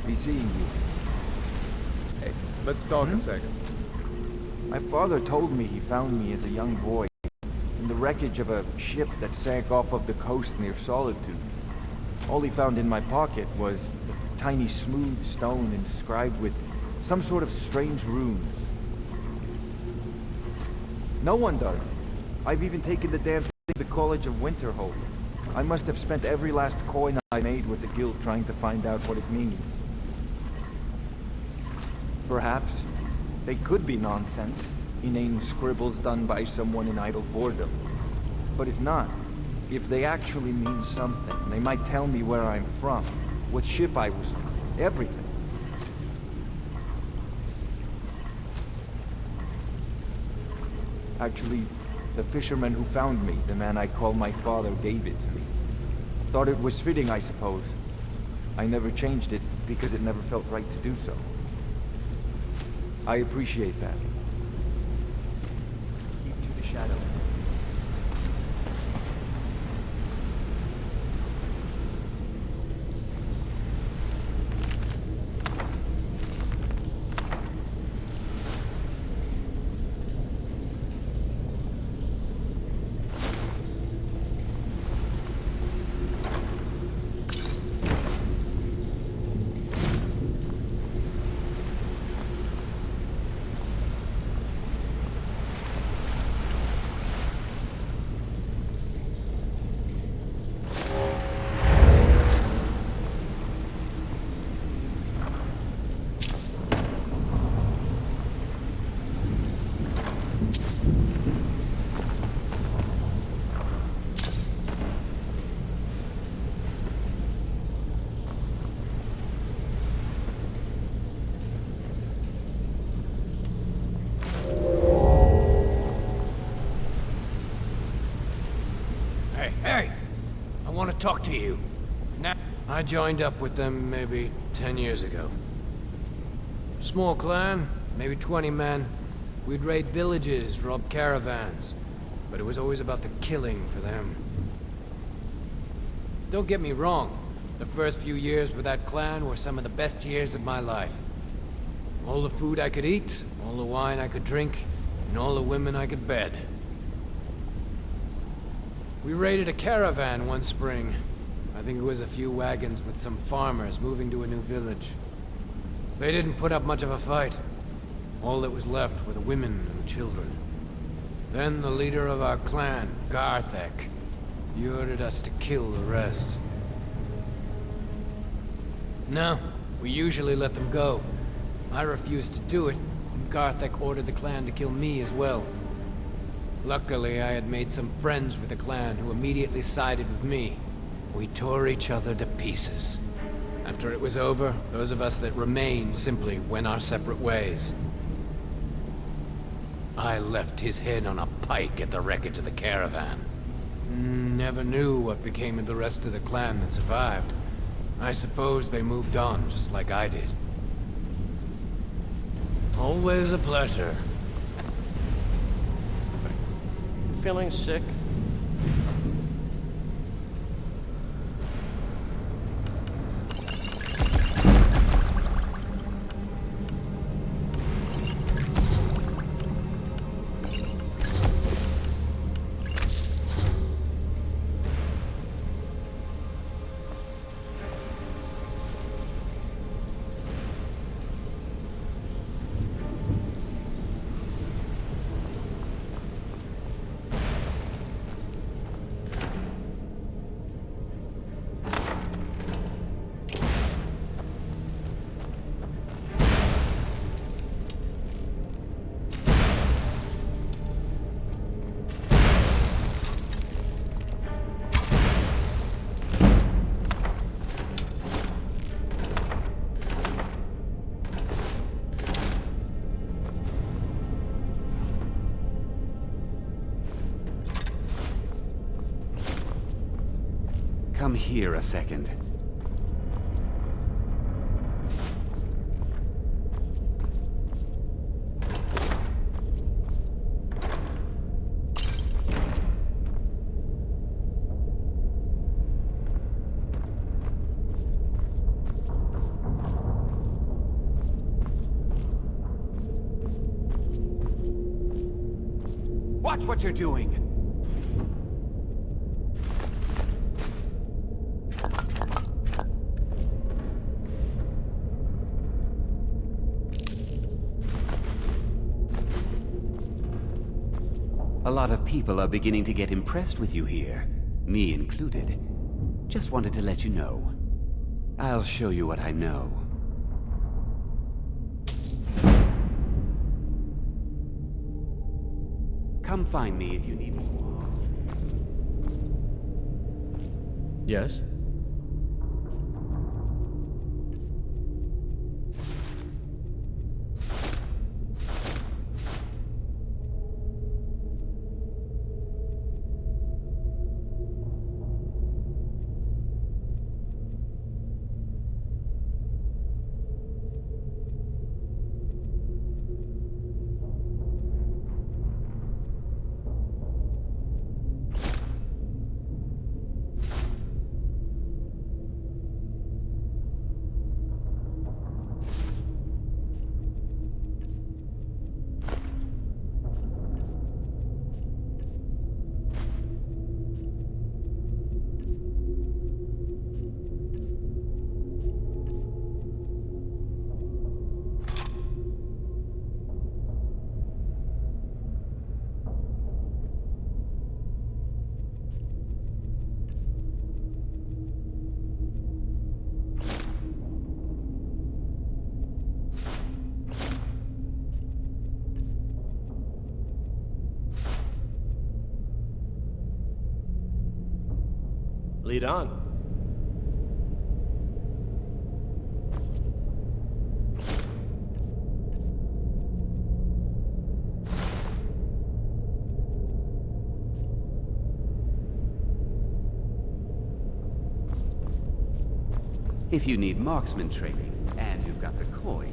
be seeing you. Hey, let's talk a second. My father told me he found me as a young boy in the wreckage of a ship that sank off of the coast near Solitude. All he found in my pocket was a tiny smooth stone inscribed with some sort of strange runes. No one does. I've even taken the damn thing to the College of Winterhold. I must have spent every last coin I made with the guild trying to find out what it means. Perhaps they could be nonsense, inane scribbles done by someone in idle boredom. But if not, if they actually mean something, they might tell me where I'm from, what ship I was on, everything. Actually, the fisherman who found me, the man I call my father, gave it to me. Thought it was fitting, I suppose. I never changed it because it never felt right to do so. I appreciate that. Keep to the shadows. Hey! I want to talk to you. Now, I joined up with them maybe 10 years ago. Small clan, maybe 20 men. We'd raid villages, rob caravans. But it was always about the killing for them. Don't get me wrong. The first few years with that clan were some of the best years of my life. All the food I could eat, all the wine I could drink, and all the women I could bed. We raided a caravan one spring. I think it was a few wagons with some farmers moving to a new village. They didn't put up much of a fight. All that was left were the women and the children. Then the leader of our clan, Garthek, he ordered us to kill the rest. No, we usually let them go. I refused to do it, and Garthek ordered the clan to kill me as well. Luckily, I had made some friends with the clan who immediately sided with me. We tore each other to pieces. After it was over, those of us that remained simply went our separate ways. I left his head on a pike at the wreckage of the caravan. Never knew what became of the rest of the clan that survived. I suppose they moved on, just like I did. Always a pleasure. Feeling sick? Come here a second. Watch what you're doing! A lot of people are beginning to get impressed with you here, me included. Just wanted to let you know. I'll show you what I know. Come find me if you need me. Yes? Lead on. If you need marksman training, and you've got the coin,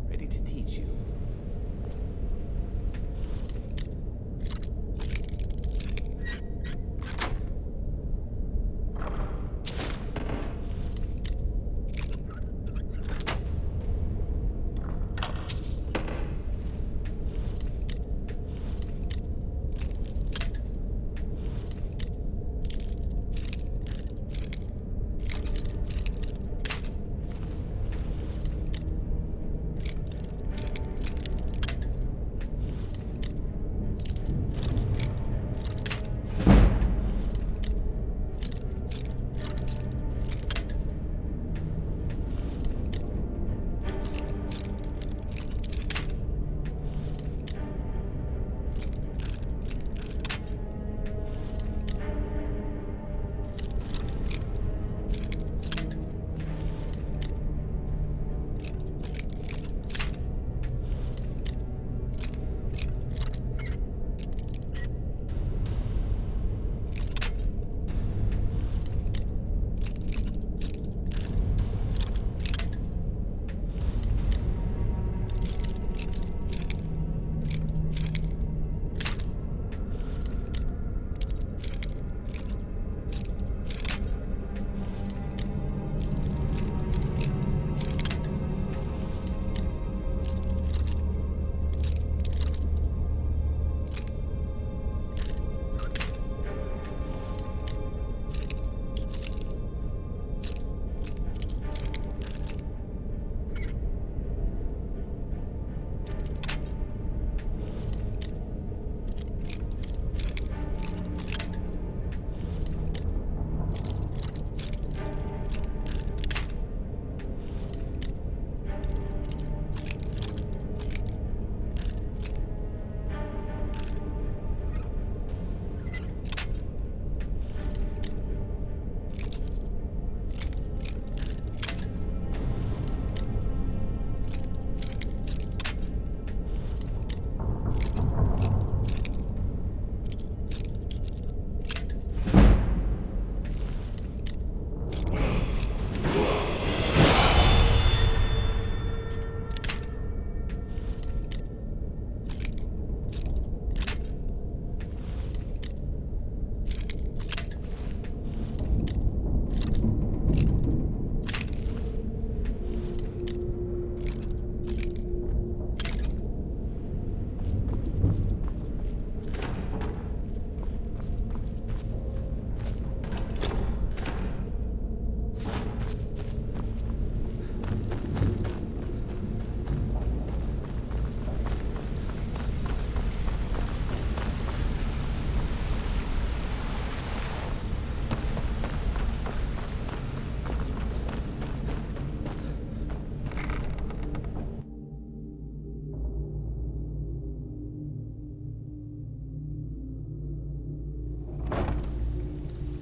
ready to teach you.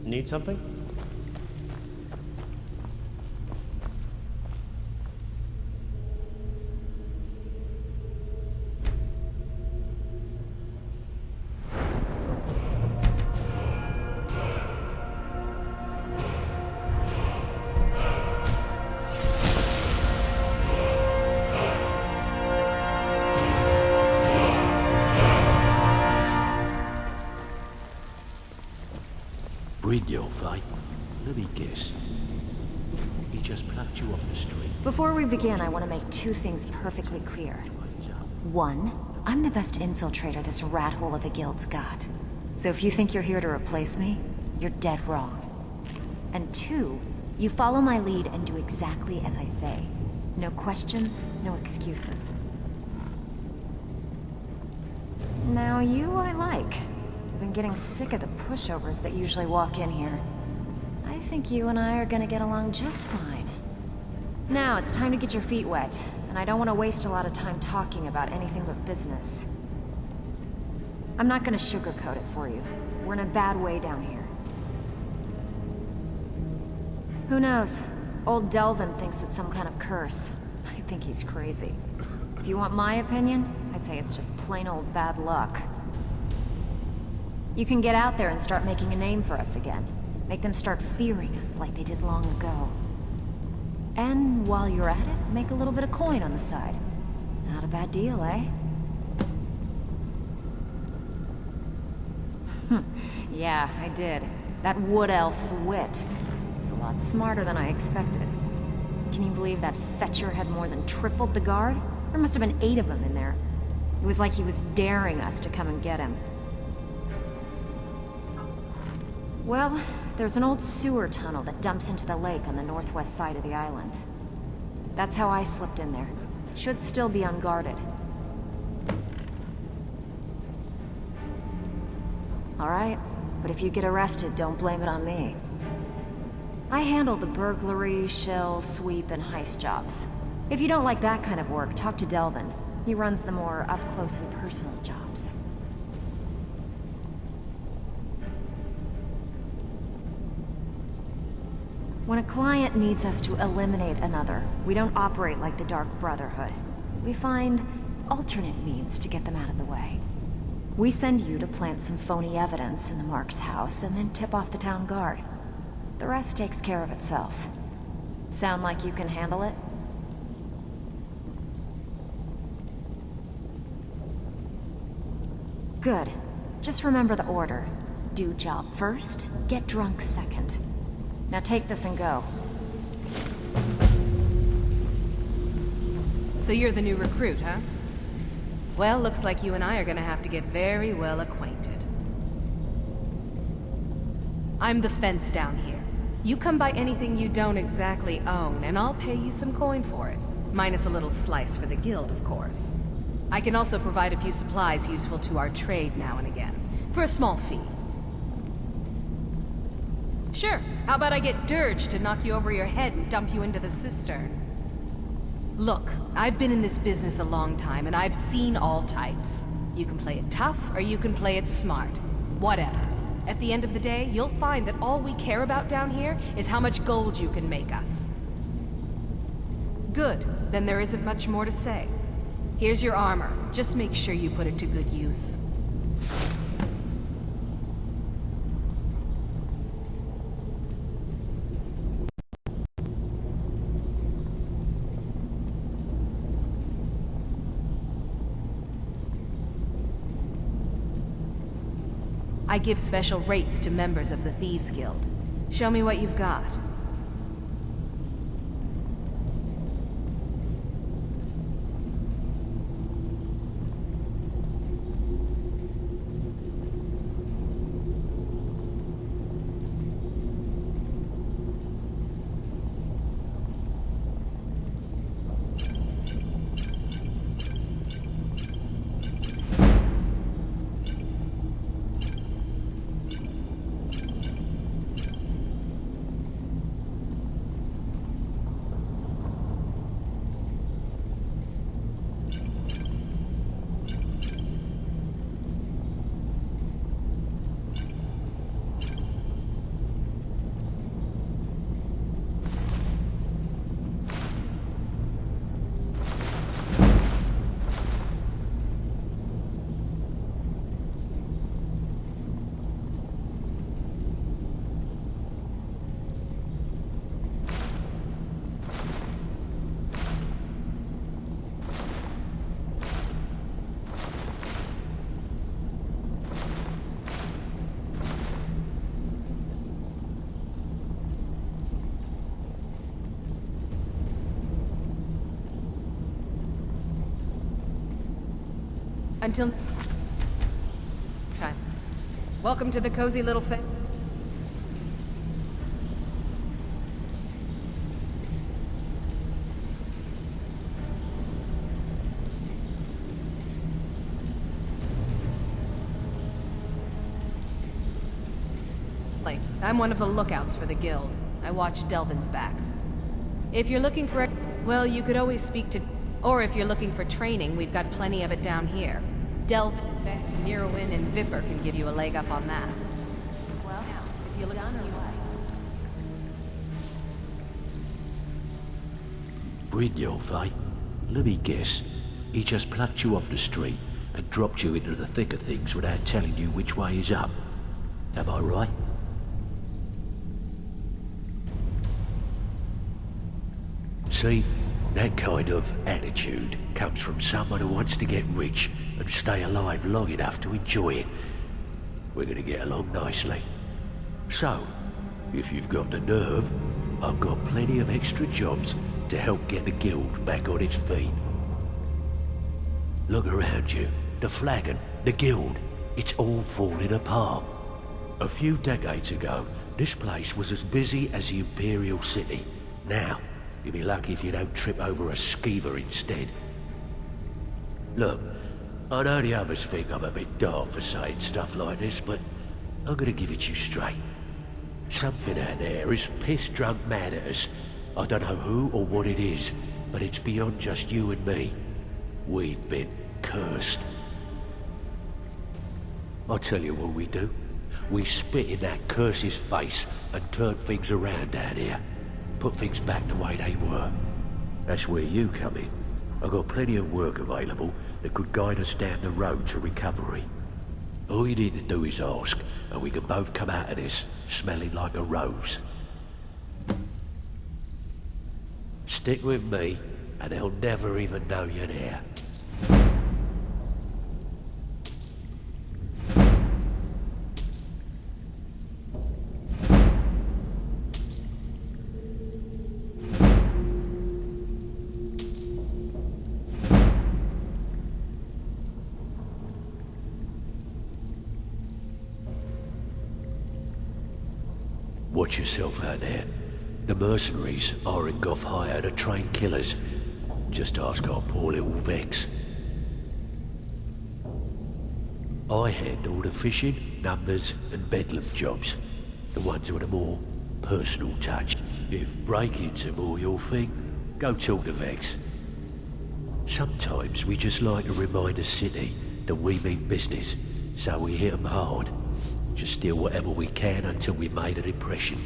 Need something? Brilliant fight. Let me guess. He just plucked you off the street. Before we begin, I want to make two things perfectly clear. One, I'm the best infiltrator this rat hole of a guild's got. So if you think you're here to replace me, you're dead wrong. And two, you follow my lead and do exactly as I say. No questions, no excuses. Now you I like. I've been getting sick of the pushovers that usually walk in here. I think you and I are gonna get along just fine. Now it's time to get your feet wet, and I don't want to waste a lot of time talking about anything but business. I'm not gonna sugarcoat it for you. We're in a bad way down here. Who knows? Old Delvin thinks it's some kind of curse. I think he's crazy. If you want my opinion, I'd say it's just plain old bad luck. You can get out there and start making a name for us again. Make them start fearing us like they did long ago. And while you're at it, make a little bit of coin on the side. Not a bad deal, eh? Yeah, I did. That wood elf's wit. It's a lot smarter than I expected. Can you believe that fetcher had more than tripled the guard? There must have been 8 of them in there. It was like he was daring us to come and get him. Well, there's an old sewer tunnel that dumps into the lake on the northwest side of the island. That's how I slipped in there. Should still be unguarded. All right, but if you get arrested, don't blame it on me. I handle the burglary, shell, sweep, and heist jobs. If you don't like that kind of work, talk to Delvin. He runs the more up-close and personal jobs. When a client needs us to eliminate another, we don't operate like the Dark Brotherhood. We find alternate means to get them out of the way. We send you to plant some phony evidence in the Mark's house and then tip off the town guard. The rest takes care of itself. Sound like you can handle it? Good. Just remember the order. Do job first, get drunk second. Now take this and go. So you're the new recruit, huh? Well, looks like you and I are gonna have to get very well acquainted. I'm the fence down here. You come by anything you don't exactly own, and I'll pay you some coin for it. Minus a little slice for the guild, of course. I can also provide a few supplies useful to our trade now and again, for a small fee. Sure, how about I get Dirge to knock you over your head and dump you into the cistern? Look, I've been in this business a long time, and I've seen all types. You can play it tough, or you can play it smart. Whatever. At the end of the day, you'll find that all we care about down here is how much gold you can make us. Good, then there isn't much more to say. Here's your armor. Just make sure you put it to good use. I give special rates to members of the Thieves Guild. Show me what you've got. Until next time. Welcome to the cozy little I'm one of the lookouts for the guild. I watch Delvin's back. If you're looking for... well, you could always speak to... or if you're looking for training, we've got plenty of it down here. Delvin, Vex, Mirwin, and Vipper can give you a leg up on that. Well, If you'll excuse me. Brynjolf, eh? Let me guess. He just plucked you off the street and dropped you into the thick of things without telling you which way is up. Am I right? See, that kind of attitude comes from someone who wants to get rich and stay alive long enough to enjoy it. We're gonna get along nicely. So, if you've got the nerve, I've got plenty of extra jobs to help get the guild back on its feet. Look around you. The flagon, the guild, it's all falling apart. A few decades ago, this place was as busy as the Imperial City. Now, you'll be lucky if you don't trip over a skeever instead. Look, I know the others think I'm a bit daft for saying stuff like this, but I'm gonna give it you straight. Something out there is piss-drunk mad at us. I don't know who or what it is, but it's beyond just you and me. We've been cursed. I'll tell you what we do. We spit in that curse's face and turn things around down here. Put things back the way they were. That's where you come in. I've got plenty of work available that could guide us down the road to recovery. All you need to do is ask, and we can both come out of this smelling like a rose. Stick with me, and they'll never even know you're there. Watch yourself out there. The mercenaries aren't got hired to train killers. Just ask our poor little Vex. I handle the fishing, numbers, and bedlam jobs. The ones with a more personal touch. If break-ins are more your thing, go talk to Vex. Sometimes we just like to remind the city that we mean business, so we hit 'em hard. Just steal whatever we can until we made an impression.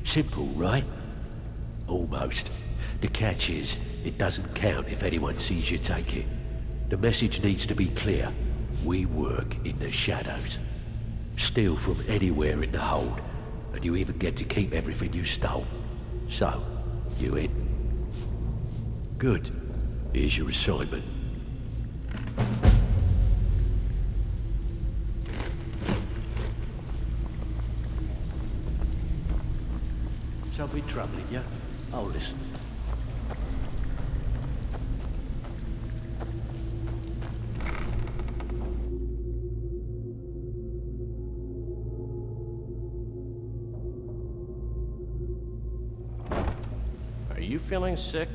Simple, right? Almost. The catch is, it doesn't count if anyone sees you take it. The message needs to be clear. We work in the shadows. Steal from anywhere in the hold, and you even get to keep everything you stole. So, you in? Good. Here's your assignment. Something troubling you? I'll listen. Are you feeling sick?